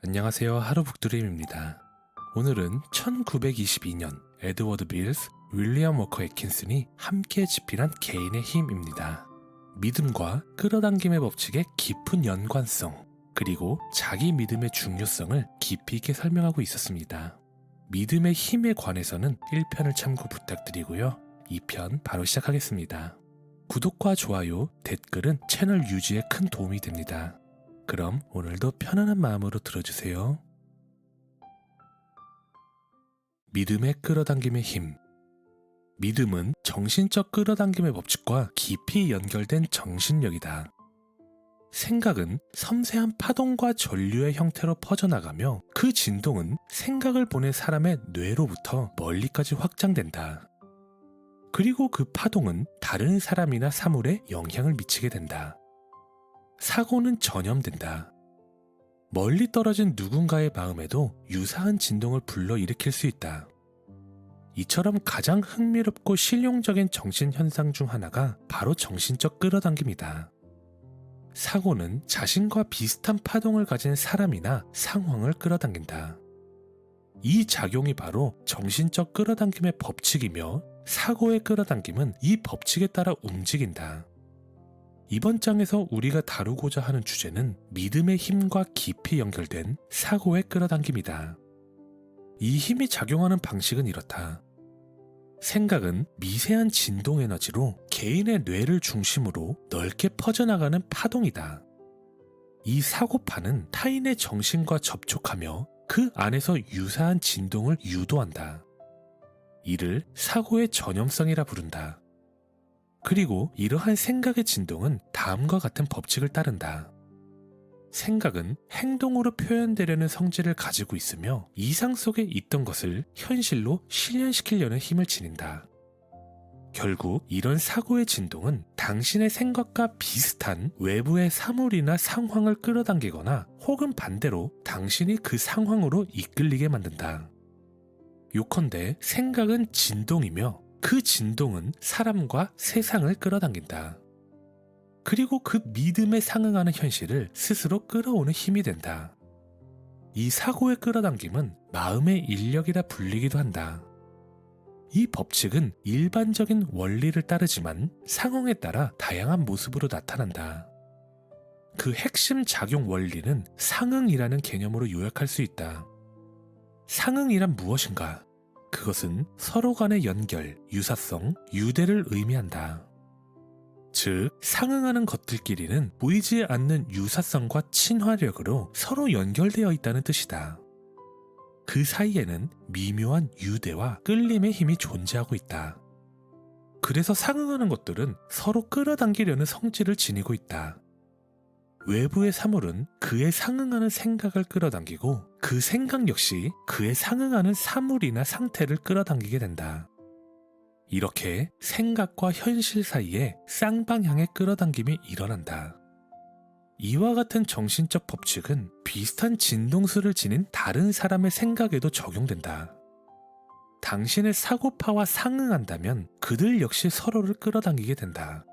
안녕하세요. 하루북드림입니다. 오늘은 1922년 에드워드 밀스, 윌리엄 워커 애킨슨이 함께 집필한 개인의 힘입니다. 믿음과 끌어당김의 법칙의 깊은 연관성, 그리고 자기 믿음의 중요성을 깊이 있게 설명하고 있었습니다. 믿음의 힘에 관해서는 1편을 참고 부탁드리고요. 2편 바로 시작하겠습니다. 구독과 좋아요, 댓글은 채널 유지에 큰 도움이 됩니다. 그럼 오늘도 편안한 마음으로 들어주세요. 믿음의 끌어당김의 힘. 믿음은 정신적 끌어당김의 법칙과 깊이 연결된 정신력이다. 생각은 섬세한 파동과 전류의 형태로 퍼져나가며 그 진동은 생각을 보낸 사람의 뇌로부터 멀리까지 확장된다. 그리고 그 파동은 다른 사람이나 사물에 영향을 미치게 된다. 사고는 전염된다. 멀리 떨어진 누군가의 마음에도 유사한 진동을 불러일으킬 수 있다. 이처럼 가장 흥미롭고 실용적인 정신현상 중 하나가 바로 정신적 끌어당김이다. 사고는 자신과 비슷한 파동을 가진 사람이나 상황을 끌어당긴다. 이 작용이 바로 정신적 끌어당김의 법칙이며 사고의 끌어당김은 이 법칙에 따라 움직인다. 이번 장에서 우리가 다루고자 하는 주제는 믿음의 힘과 깊이 연결된 사고의 끌어당김이다. 이 힘이 작용하는 방식은 이렇다. 생각은 미세한 진동 에너지로 개인의 뇌를 중심으로 넓게 퍼져나가는 파동이다. 이 사고파는 타인의 정신과 접촉하며 그 안에서 유사한 진동을 유도한다. 이를 사고의 전염성이라 부른다. 그리고 이러한 생각의 진동은 다음과 같은 법칙을 따른다. 생각은 행동으로 표현되려는 성질을 가지고 있으며 이상 속에 있던 것을 현실로 실현시키려는 힘을 지닌다. 결국 이런 사고의 진동은 당신의 생각과 비슷한 외부의 사물이나 상황을 끌어당기거나 혹은 반대로 당신이 그 상황으로 이끌리게 만든다. 요컨대 생각은 진동이며 그 진동은 사람과 세상을 끌어당긴다. 그리고 그 믿음에 상응하는 현실을 스스로 끌어오는 힘이 된다. 이 사고의 끌어당김은 마음의 인력이라 불리기도 한다. 이 법칙은 일반적인 원리를 따르지만 상황에 따라 다양한 모습으로 나타난다. 그 핵심 작용 원리는 상응이라는 개념으로 요약할 수 있다. 상응이란 무엇인가? 그것은 서로 간의 연결, 유사성, 유대를 의미한다. 즉, 상응하는 것들끼리는 보이지 않는 유사성과 친화력으로 서로 연결되어 있다는 뜻이다. 그 사이에는 미묘한 유대와 끌림의 힘이 존재하고 있다. 그래서 상응하는 것들은 서로 끌어당기려는 성질을 지니고 있다. 외부의 사물은 그에 상응하는 생각을 끌어당기고 그 생각 역시 그에 상응하는 사물이나 상태를 끌어당기게 된다. 이렇게 생각과 현실 사이에 쌍방향의 끌어당김이 일어난다. 이와 같은 정신적 법칙은 비슷한 진동수를 지닌 다른 사람의 생각에도 적용된다. 당신의 사고파와 상응한다면 그들 역시 서로를 끌어당기게 된다.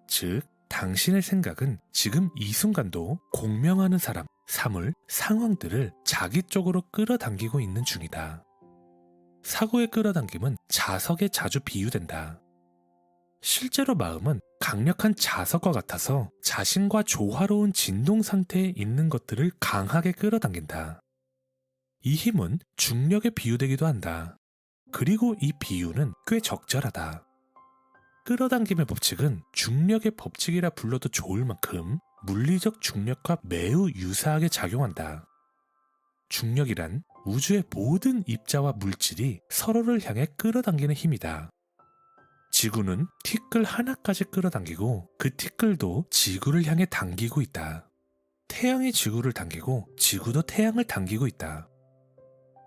즉, 당신의 생각은 지금 이 순간도 공명하는 사람, 사물, 상황들을 자기 쪽으로 끌어당기고 있는 중이다. 사고의 끌어당김은 자석에 자주 비유된다. 실제로 마음은 강력한 자석과 같아서 자신과 조화로운 진동 상태에 있는 것들을 강하게 끌어당긴다. 이 힘은 중력에 비유되기도 한다. 그리고 이 비유는 꽤 적절하다. 끌어당김의 법칙은 중력의 법칙이라 불러도 좋을 만큼 물리적 중력과 매우 유사하게 작용한다. 중력이란 우주의 모든 입자와 물질이 서로를 향해 끌어당기는 힘이다. 지구는 티끌 하나까지 끌어당기고 그 티끌도 지구를 향해 당기고 있다. 태양이 지구를 당기고 지구도 태양을 당기고 있다.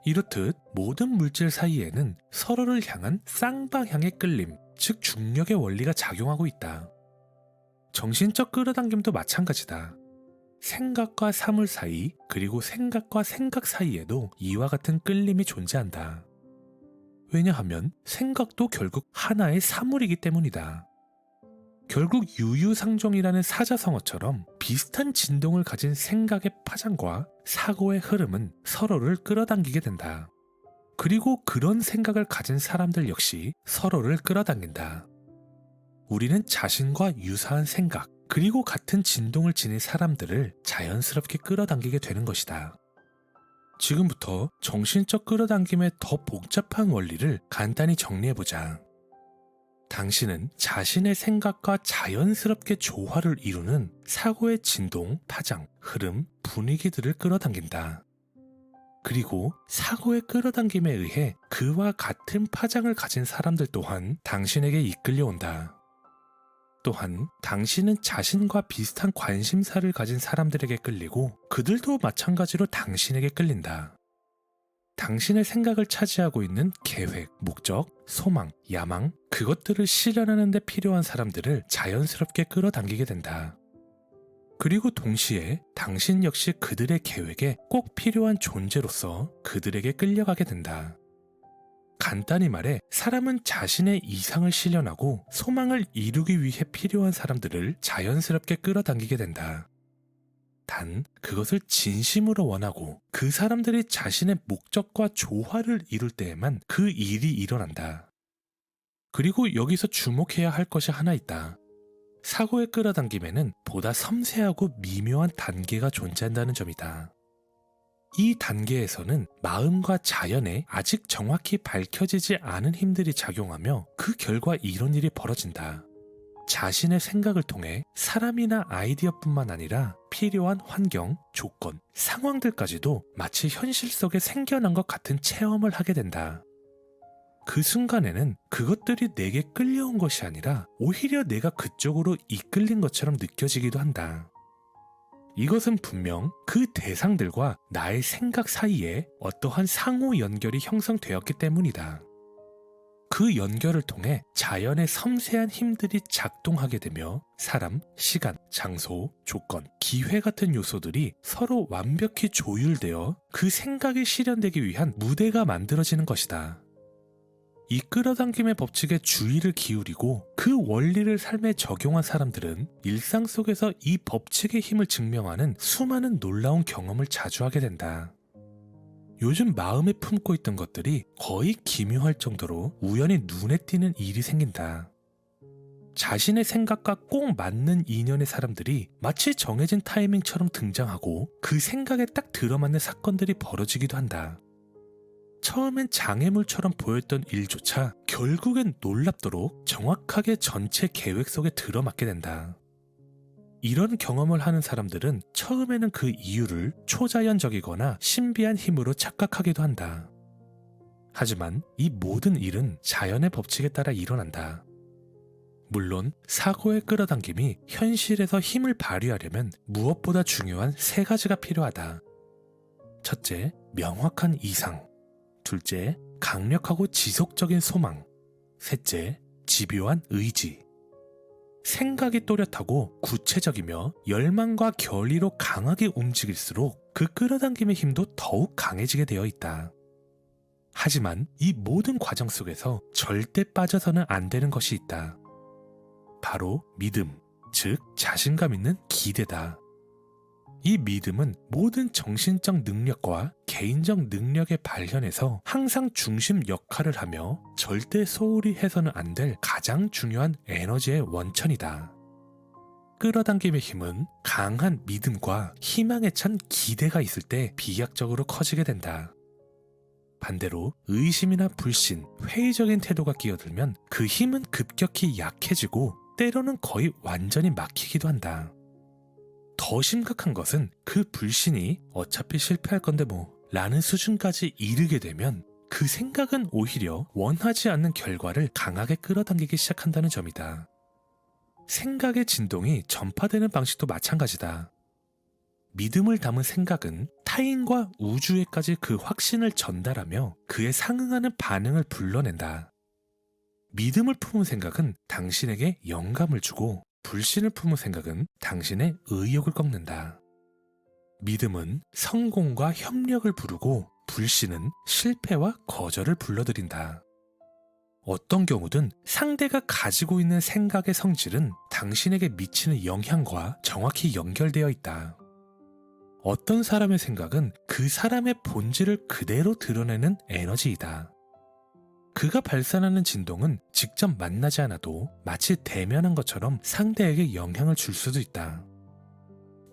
이렇듯 모든 물질 사이에는 서로를 향한 쌍방향의 끌림, 즉 중력의 원리가 작용하고 있다. 정신적 끌어당김도 마찬가지다. 생각과 사물 사이, 그리고 생각과 생각 사이에도 이와 같은 끌림이 존재한다. 왜냐하면 생각도 결국 하나의 사물이기 때문이다. 결국 유유상종이라는 사자성어처럼 비슷한 진동을 가진 생각의 파장과 사고의 흐름은 서로를 끌어당기게 된다. 그리고 그런 생각을 가진 사람들 역시 서로를 끌어당긴다. 우리는 자신과 유사한 생각, 그리고 같은 진동을 지닌 사람들을 자연스럽게 끌어당기게 되는 것이다. 지금부터 정신적 끌어당김의 더 복잡한 원리를 간단히 정리해보자. 당신은 자신의 생각과 자연스럽게 조화를 이루는 사고의 진동, 파장, 흐름, 분위기들을 끌어당긴다. 그리고 사고의 끌어당김에 의해 그와 같은 파장을 가진 사람들 또한 당신에게 이끌려온다. 또한 당신은 자신과 비슷한 관심사를 가진 사람들에게 끌리고 그들도 마찬가지로 당신에게 끌린다. 당신의 생각을 차지하고 있는 계획, 목적, 소망, 야망, 그것들을 실현하는 데 필요한 사람들을 자연스럽게 끌어당기게 된다. 그리고 동시에 당신 역시 그들의 계획에 꼭 필요한 존재로서 그들에게 끌려가게 된다. 간단히 말해 사람은 자신의 이상을 실현하고 소망을 이루기 위해 필요한 사람들을 자연스럽게 끌어당기게 된다. 단 그것을 진심으로 원하고 그 사람들이 자신의 목적과 조화를 이룰 때에만 그 일이 일어난다. 그리고 여기서 주목해야 할 것이 하나 있다. 사고의 끌어당김에는 보다 섬세하고 미묘한 단계가 존재한다는 점이다. 이 단계에서는 마음과 자연에 아직 정확히 밝혀지지 않은 힘들이 작용하며 그 결과 이런 일이 벌어진다. 자신의 생각을 통해 사람이나 아이디어뿐만 아니라 필요한 환경, 조건, 상황들까지도 마치 현실 속에 생겨난 것 같은 체험을 하게 된다. 그 순간에는 그것들이 내게 끌려온 것이 아니라 오히려 내가 그쪽으로 이끌린 것처럼 느껴지기도 한다. 이것은 분명 그 대상들과 나의 생각 사이에 어떠한 상호 연결이 형성되었기 때문이다. 그 연결을 통해 자연의 섬세한 힘들이 작동하게 되며 사람, 시간, 장소, 조건, 기회 같은 요소들이 서로 완벽히 조율되어 그 생각이 실현되기 위한 무대가 만들어지는 것이다. 이 끌어당김의 법칙에 주의를 기울이고 그 원리를 삶에 적용한 사람들은 일상 속에서 이 법칙의 힘을 증명하는 수많은 놀라운 경험을 자주 하게 된다. 요즘 마음에 품고 있던 것들이 거의 기묘할 정도로 우연히 눈에 띄는 일이 생긴다. 자신의 생각과 꼭 맞는 인연의 사람들이 마치 정해진 타이밍처럼 등장하고 그 생각에 딱 들어맞는 사건들이 벌어지기도 한다. 처음엔 장애물처럼 보였던 일조차 결국엔 놀랍도록 정확하게 전체 계획 속에 들어맞게 된다. 이런 경험을 하는 사람들은 처음에는 그 이유를 초자연적이거나 신비한 힘으로 착각하기도 한다. 하지만 이 모든 일은 자연의 법칙에 따라 일어난다. 물론 사고의 끌어당김이 현실에서 힘을 발휘하려면 무엇보다 중요한 세 가지가 필요하다. 첫째, 명확한 이상. 둘째, 강력하고 지속적인 소망. 셋째, 집요한 의지. 생각이 또렷하고 구체적이며 열망과 결의로 강하게 움직일수록 그 끌어당김의 힘도 더욱 강해지게 되어 있다. 하지만 이 모든 과정 속에서 절대 빠져서는 안 되는 것이 있다. 바로 믿음, 즉 자신감 있는 기대다. 이 믿음은 모든 정신적 능력과 개인적 능력의 발현에서 항상 중심 역할을 하며 절대 소홀히 해서는 안 될 가장 중요한 에너지의 원천이다. 끌어당김의 힘은 강한 믿음과 희망에 찬 기대가 있을 때 비약적으로 커지게 된다. 반대로 의심이나 불신, 회의적인 태도가 끼어들면 그 힘은 급격히 약해지고 때로는 거의 완전히 막히기도 한다. 더 심각한 것은 그 불신이 어차피 실패할 건데 라는 수준까지 이르게 되면 그 생각은 오히려 원하지 않는 결과를 강하게 끌어당기기 시작한다는 점이다. 생각의 진동이 전파되는 방식도 마찬가지다. 믿음을 담은 생각은 타인과 우주에까지 그 확신을 전달하며 그에 상응하는 반응을 불러낸다. 믿음을 품은 생각은 당신에게 영감을 주고 불신을 품은 생각은 당신의 의욕을 꺾는다. 믿음은 성공과 협력을 부르고 불신은 실패와 거절을 불러들인다. 어떤 경우든 상대가 가지고 있는 생각의 성질은 당신에게 미치는 영향과 정확히 연결되어 있다. 어떤 사람의 생각은 그 사람의 본질을 그대로 드러내는 에너지이다. 그가 발산하는 진동은 직접 만나지 않아도 마치 대면한 것처럼 상대에게 영향을 줄 수도 있다.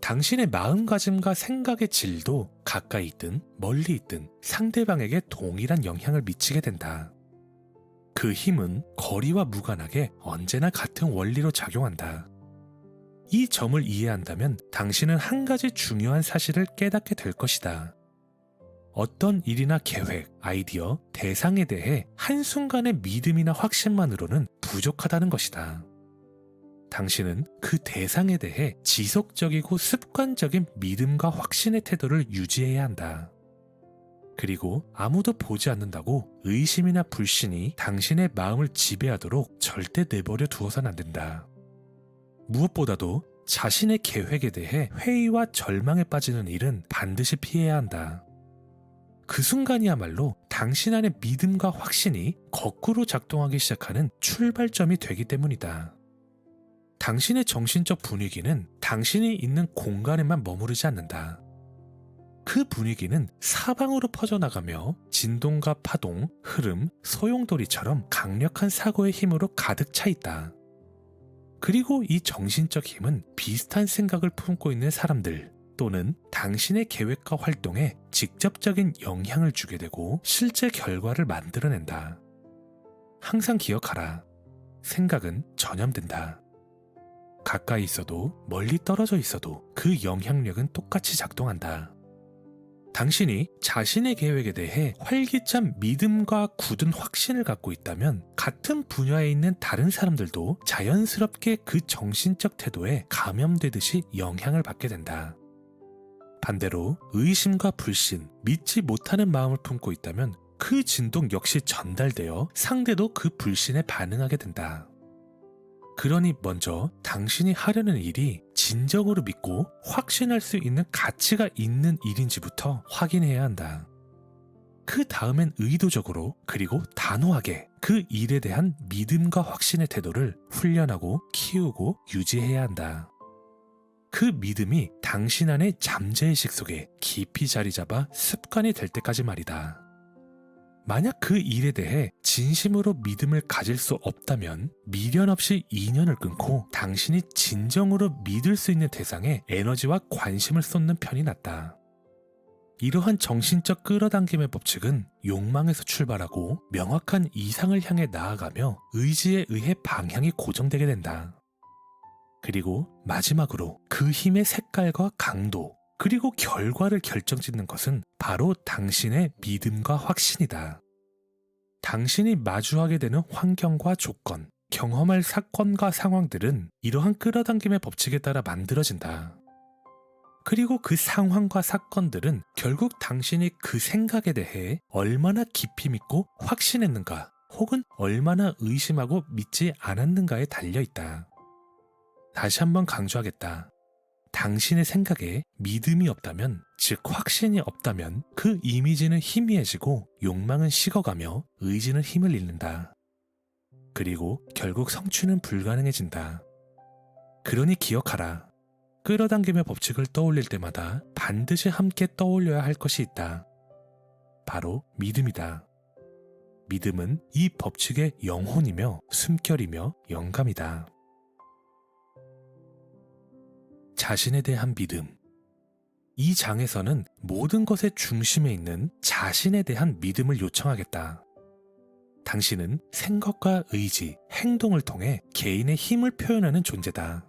당신의 마음가짐과 생각의 질도 가까이 있든 멀리 있든 상대방에게 동일한 영향을 미치게 된다. 그 힘은 거리와 무관하게 언제나 같은 원리로 작용한다. 이 점을 이해한다면 당신은 한 가지 중요한 사실을 깨닫게 될 것이다. 어떤 일이나 계획, 아이디어, 대상에 대해 한순간의 믿음이나 확신만으로는 부족하다는 것이다. 당신은 그 대상에 대해 지속적이고 습관적인 믿음과 확신의 태도를 유지해야 한다. 그리고 아무도 보지 않는다고 의심이나 불신이 당신의 마음을 지배하도록 절대 내버려 두어서는 안 된다. 무엇보다도 자신의 계획에 대해 회의와 절망에 빠지는 일은 반드시 피해야 한다. 그 순간이야말로 당신 안의 믿음과 확신이 거꾸로 작동하기 시작하는 출발점이 되기 때문이다. 당신의 정신적 분위기는 당신이 있는 공간에만 머무르지 않는다. 그 분위기는 사방으로 퍼져나가며 진동과 파동, 흐름, 소용돌이처럼 강력한 사고의 힘으로 가득 차 있다. 그리고 이 정신적 힘은 비슷한 생각을 품고 있는 사람들 또는 당신의 계획과 활동에 직접적인 영향을 주게 되고 실제 결과를 만들어낸다. 항상 기억하라. 생각은 전염된다. 가까이 있어도 멀리 떨어져 있어도 그 영향력은 똑같이 작동한다. 당신이 자신의 계획에 대해 활기찬 믿음과 굳은 확신을 갖고 있다면 같은 분야에 있는 다른 사람들도 자연스럽게 그 정신적 태도에 감염되듯이 영향을 받게 된다. 반대로 의심과 불신, 믿지 못하는 마음을 품고 있다면 그 진동 역시 전달되어 상대도 그 불신에 반응하게 된다. 그러니 먼저 당신이 하려는 일이 진정으로 믿고 확신할 수 있는 가치가 있는 일인지부터 확인해야 한다. 그 다음엔 의도적으로 그리고 단호하게 그 일에 대한 믿음과 확신의 태도를 훈련하고 키우고 유지해야 한다. 그 믿음이 당신 안의 잠재의식 속에 깊이 자리 잡아 습관이 될 때까지 말이다. 만약 그 일에 대해 진심으로 믿음을 가질 수 없다면 미련 없이 인연을 끊고 당신이 진정으로 믿을 수 있는 대상에 에너지와 관심을 쏟는 편이 낫다. 이러한 정신적 끌어당김의 법칙은 욕망에서 출발하고 명확한 이상을 향해 나아가며 의지에 의해 방향이 고정되게 된다. 그리고 마지막으로 그 힘의 색깔과 강도, 그리고 결과를 결정짓는 것은 바로 당신의 믿음과 확신이다. 당신이 마주하게 되는 환경과 조건, 경험할 사건과 상황들은 이러한 끌어당김의 법칙에 따라 만들어진다. 그리고 그 상황과 사건들은 결국 당신이 그 생각에 대해 얼마나 깊이 믿고 확신했는가, 혹은 얼마나 의심하고 믿지 않았는가에 달려있다. 다시 한번 강조하겠다. 당신의 생각에 믿음이 없다면, 즉 확신이 없다면 그 이미지는 희미해지고 욕망은 식어가며 의지는 힘을 잃는다. 그리고 결국 성취는 불가능해진다. 그러니 기억하라. 끌어당김의 법칙을 떠올릴 때마다 반드시 함께 떠올려야 할 것이 있다. 바로 믿음이다. 믿음은 이 법칙의 영혼이며 숨결이며 영감이다. 자신에 대한 믿음. 이 장에서는 모든 것의 중심에 있는 자신에 대한 믿음을 요청하겠다. 당신은 생각과 의지, 행동을 통해 개인의 힘을 표현하는 존재다.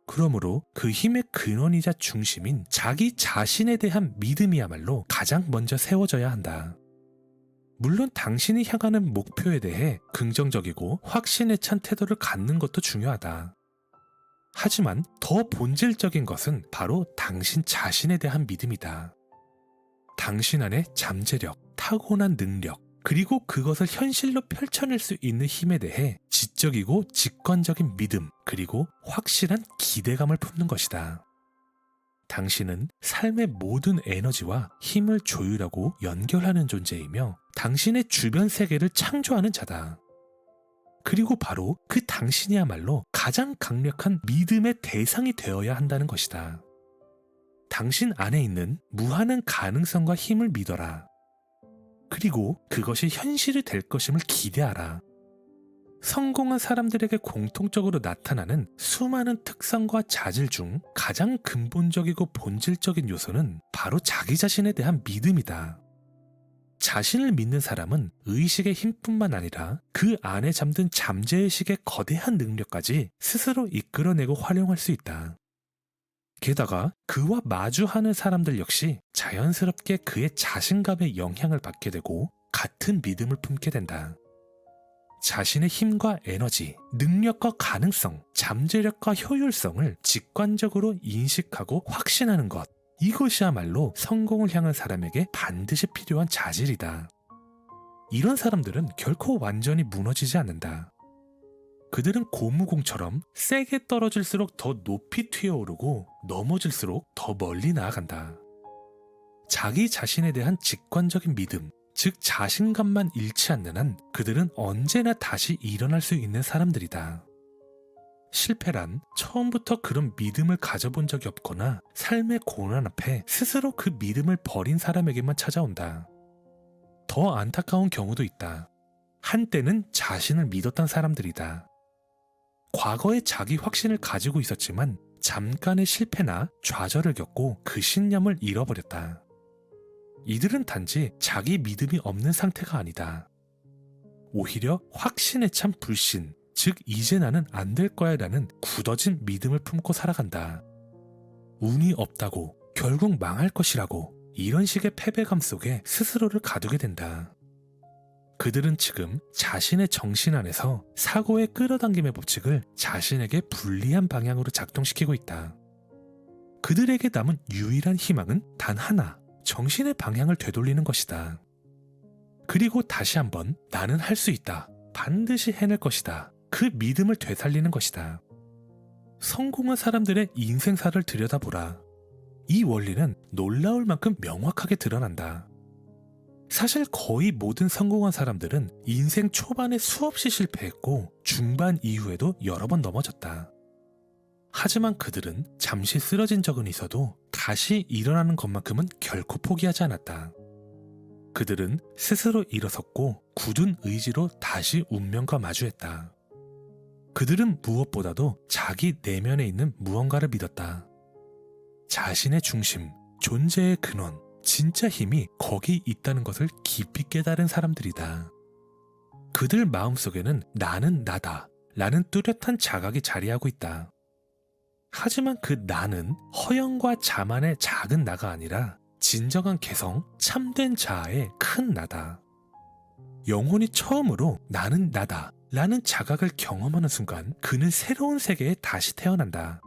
그러므로 그 힘의 근원이자 중심인 자기 자신에 대한 믿음이야말로 가장 먼저 세워져야 한다. 물론 당신이 향하는 목표에 대해 긍정적이고 확신에 찬 태도를 갖는 것도 중요하다. 하지만 더 본질적인 것은 바로 당신 자신에 대한 믿음이다. 당신 안의 잠재력, 타고난 능력, 그리고 그것을 현실로 펼쳐낼 수 있는 힘에 대해 지적이고 직관적인 믿음, 그리고 확실한 기대감을 품는 것이다. 당신은 삶의 모든 에너지와 힘을 조율하고 연결하는 존재이며 당신의 주변 세계를 창조하는 자다. 그리고 바로 그 당신이야말로 가장 강력한 믿음의 대상이 되어야 한다는 것이다. 당신 안에 있는 무한한 가능성과 힘을 믿어라. 그리고 그것이 현실이 될 것임을 기대하라. 성공한 사람들에게 공통적으로 나타나는 수많은 특성과 자질 중 가장 근본적이고 본질적인 요소는 바로 자기 자신에 대한 믿음이다. 자신을 믿는 사람은 의식의 힘뿐만 아니라 그 안에 잠든 잠재의식의 거대한 능력까지 스스로 이끌어내고 활용할 수 있다. 게다가 그와 마주하는 사람들 역시 자연스럽게 그의 자신감에 영향을 받게 되고 같은 믿음을 품게 된다. 자신의 힘과 에너지, 능력과 가능성, 잠재력과 효율성을 직관적으로 인식하고 확신하는 것, 이것이야말로 성공을 향한 사람에게 반드시 필요한 자질이다. 이런 사람들은 결코 완전히 무너지지 않는다. 그들은 고무공처럼 세게 떨어질수록 더 높이 튀어오르고 넘어질수록 더 멀리 나아간다. 자기 자신에 대한 직관적인 믿음, 즉 자신감만 잃지 않는 한 그들은 언제나 다시 일어날 수 있는 사람들이다. 실패란 처음부터 그런 믿음을 가져본 적이 없거나 삶의 고난 앞에 스스로 그 믿음을 버린 사람에게만 찾아온다. 더 안타까운 경우도 있다. 한때는 자신을 믿었던 사람들이다. 과거에 자기 확신을 가지고 있었지만 잠깐의 실패나 좌절을 겪고 그 신념을 잃어버렸다. 이들은 단지 자기 믿음이 없는 상태가 아니다. 오히려 확신에 찬 불신, 즉 이제 나는 안 될 거야 라는 굳어진 믿음을 품고 살아간다. 운이 없다고, 결국 망할 것이라고 이런 식의 패배감 속에 스스로를 가두게 된다. 그들은 지금 자신의 정신 안에서 사고의 끌어당김의 법칙을 자신에게 불리한 방향으로 작동시키고 있다. 그들에게 남은 유일한 희망은 단 하나, 정신의 방향을 되돌리는 것이다. 그리고 다시 한번 나는 할 수 있다, 반드시 해낼 것이다, 그 믿음을 되살리는 것이다. 성공한 사람들의 인생사를 들여다보라. 이 원리는 놀라울 만큼 명확하게 드러난다. 사실 거의 모든 성공한 사람들은 인생 초반에 수없이 실패했고 중반 이후에도 여러 번 넘어졌다. 하지만 그들은 잠시 쓰러진 적은 있어도 다시 일어나는 것만큼은 결코 포기하지 않았다. 그들은 스스로 일어섰고 굳은 의지로 다시 운명과 마주했다. 그들은 무엇보다도 자기 내면에 있는 무언가를 믿었다. 자신의 중심, 존재의 근원, 진짜 힘이 거기 있다는 것을 깊이 깨달은 사람들이다. 그들 마음속에는 나는 나다 라는 뚜렷한 자각이 자리하고 있다. 하지만 그 나는 허영과 자만의 작은 나가 아니라 진정한 개성, 참된 자아의 큰 나다. 영혼이 처음으로 나는 나다 라는 자각을 경험하는 순간 그는 새로운 세계에 다시 태어난다.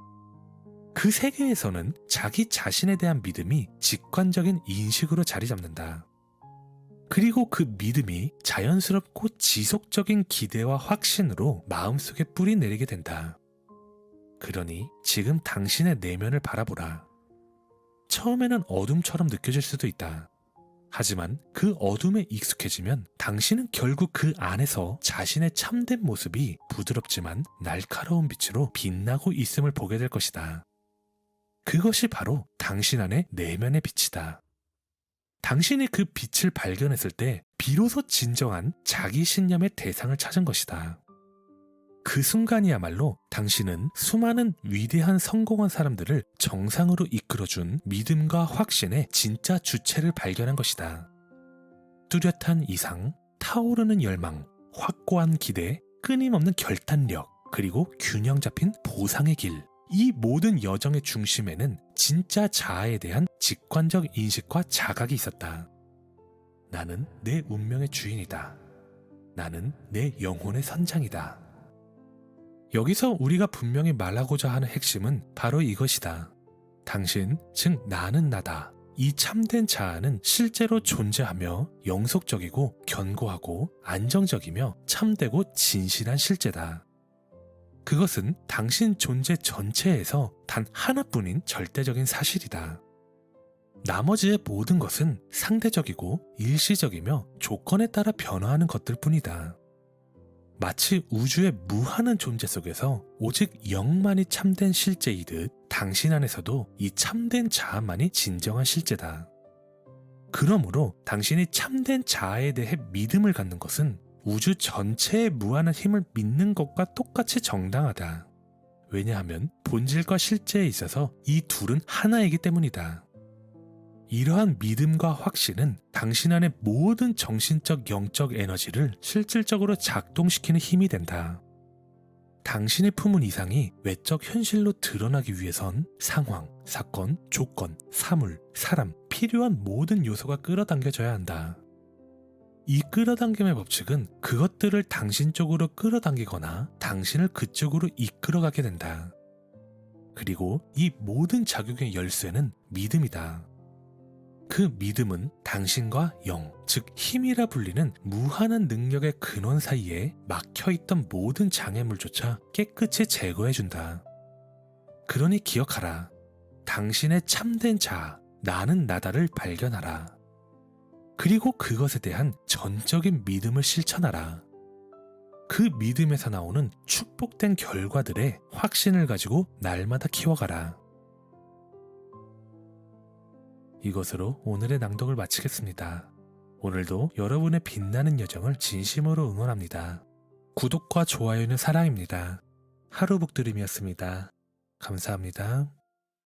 그 세계에서는 자기 자신에 대한 믿음이 직관적인 인식으로 자리 잡는다. 그리고 그 믿음이 자연스럽고 지속적인 기대와 확신으로 마음속에 뿌리 내리게 된다. 그러니 지금 당신의 내면을 바라보라. 처음에는 어둠처럼 느껴질 수도 있다. 하지만 그 어둠에 익숙해지면 당신은 결국 그 안에서 자신의 참된 모습이 부드럽지만 날카로운 빛으로 빛나고 있음을 보게 될 것이다. 그것이 바로 당신 안의 내면의 빛이다. 당신이 그 빛을 발견했을 때 비로소 진정한 자기 신념의 대상을 찾은 것이다. 그 순간이야말로 당신은 수많은 위대한 성공한 사람들을 정상으로 이끌어준 믿음과 확신의 진짜 주체를 발견한 것이다. 뚜렷한 이상, 타오르는 열망, 확고한 기대, 끊임없는 결단력, 그리고 균형 잡힌 보상의 길. 이 모든 여정의 중심에는 진짜 자아에 대한 직관적 인식과 자각이 있었다. 나는 내 운명의 주인이다. 나는 내 영혼의 선장이다. 여기서 우리가 분명히 말하고자 하는 핵심은 바로 이것이다. 당신, 즉 나는 나다. 이 참된 자아는 실제로 존재하며 영속적이고 견고하고 안정적이며 참되고 진실한 실제다. 그것은 당신 존재 전체에서 단 하나뿐인 절대적인 사실이다. 나머지의 모든 것은 상대적이고 일시적이며 조건에 따라 변화하는 것들 뿐이다. 마치 우주의 무한한 존재 속에서 오직 영만이 참된 실제이듯 당신 안에서도 이 참된 자아만이 진정한 실제다. 그러므로 당신이 참된 자아에 대해 믿음을 갖는 것은 우주 전체의 무한한 힘을 믿는 것과 똑같이 정당하다. 왜냐하면 본질과 실제에 있어서 이 둘은 하나이기 때문이다. 이러한 믿음과 확신은 당신 안의 모든 정신적 영적 에너지를 실질적으로 작동시키는 힘이 된다. 당신의 품은 이상이 외적 현실로 드러나기 위해선 상황, 사건, 조건, 사물, 사람, 필요한 모든 요소가 끌어당겨져야 한다. 이 끌어당김의 법칙은 그것들을 당신 쪽으로 끌어당기거나 당신을 그쪽으로 이끌어가게 된다. 그리고 이 모든 작용의 열쇠는 믿음이다. 그 믿음은 당신과 영, 즉 힘이라 불리는 무한한 능력의 근원 사이에 막혀있던 모든 장애물조차 깨끗이 제거해준다. 그러니 기억하라. 당신의 참된 자아, 나는 나다를 발견하라. 그리고 그것에 대한 전적인 믿음을 실천하라. 그 믿음에서 나오는 축복된 결과들의 확신을 가지고 날마다 키워가라. 이것으로 오늘의 낭독을 마치겠습니다. 오늘도 여러분의 빛나는 여정을 진심으로 응원합니다. 구독과 좋아요는 사랑입니다. 하루 북드림이었습니다. 감사합니다.